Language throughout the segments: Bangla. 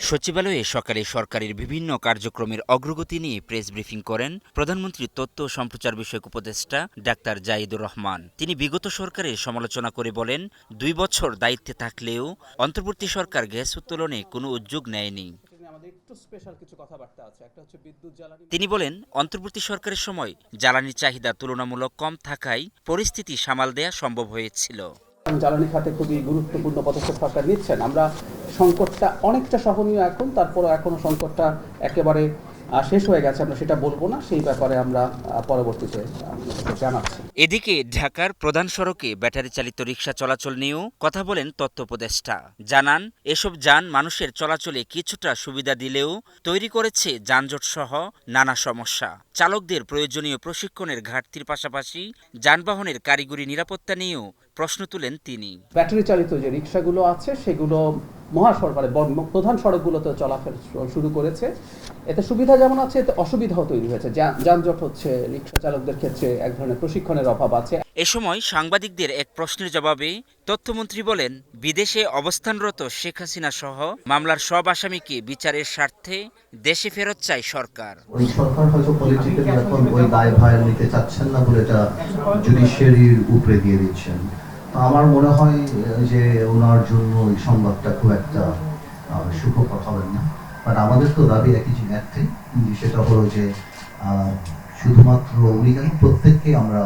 সচিবালয়ে সকালে সরকারের বিভিন্ন কার্যক্রমের অগ্রগতি নিয়ে প্রেস ব্রিফিং করেন প্রধানমন্ত্রীর তথ্য ও সম্প্রচার বিষয়ক উপদেষ্টা ডাক্তার জাহিদুর রহমান। তিনি বিগত সরকারের সমালোচনা করে বলেন, ২ বছর দায়িত্বে থাকলেও অন্তর্বর্তী সরকার গ্যাস উত্তোলনে কোনো উদ্যোগ নেয়নি। তিনি বলেন, অন্তর্বর্তী সরকারের সময় জ্বালানির চাহিদা তুলনামূলক কম থাকায় পরিস্থিতি সামাল দেয়া সম্ভব হয়েছিল। জ্বালানি খাতে খুবই গুরুত্বপূর্ণ পদক্ষেপ সরকার নিচ্ছেন। আমরা সংকটটা অনেকটা সহনীয় এখন, তারপরও এখনো সংকটটা একেবারে শেষ হয়ে গেছে আমরা সেটা বলবো না, সেই ব্যাপারে আমরা পরবর্তীতে জানাচ্ছি। এদিকে ঢাকার প্রধান সড়কে ব্যাটারি চালিত রিকশা চলাচল নিয়েও কথা বলেন তথ্য উপদেষ্টা। জানান, এসব যান মানুষের চলাচলে কিছুটা সুবিধা দিলেও তৈরি করেছে যানজট সহ নানা সমস্যা। চালকদের প্রয়োজনীয় প্রশিক্ষণের ঘাটতির পাশাপাশি যানবাহনের কারিগরি নিরাপত্তা নিয়েও প্রশ্ন তুলেন তিনি। ব্যাটারি চালিত যে রিকশাগুলো আছে সেগুলো মহাসড়কে প্রধান সড়কগুলোতে চলাফেরা শুরু করেছে। এতে সুবিধা যেমন আছে, এতে অসুবিধাও তৈরি হয়েছে। যানজট হচ্ছে, রিকশা চালকদের ক্ষেত্রে এক ধরনের প্রশিক্ষণের অভাব আছে। এ সময় সাংবাদিকদের এক প্রশ্নের জবাবে তথ্যমন্ত্রী বলেন, বিদেশে অবস্থানরত শেখ হাসিনা সহ মামলার সব আসামিকে বিচারের স্বার্থে দেশে ফেরত চায় সরকার। ওই সরকার হয়তো পলিটিক্যালি এখন ওই দায়ভার নিতে চাচ্ছেন না বলে এটা জুডিশিয়ারির উপরে দিয়ে দিচ্ছেন। আমার মনে হয় যে ওনার জন্য এই সংবাদটা খুব একটা সুখকর হবে না। বাট আমাদের তো দাবি একই, সেটা হলো যে শুধুমাত্র উনি কেন, প্রত্যেককে আমরা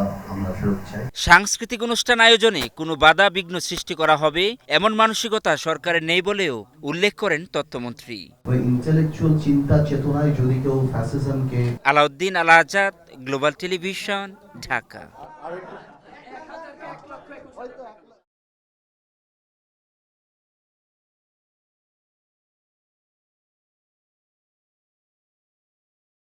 ফেরত চাই। সাংস্কৃতিক অনুষ্ঠান আয়োজনে কোনো বাধা বিঘ্ন সৃষ্টি করা হবে এমন মানসিকতা সরকারের নেই বলেও উল্লেখ করেন তথ্যমন্ত্রী। ওই ইন্টেলেকচুয়াল চিন্তা চেতনায় যদি কেউ ফ্যাসিজমকে। আলাউদ্দিন আল আজাদ, গ্লোবাল টেলিভিশন, ঢাকা।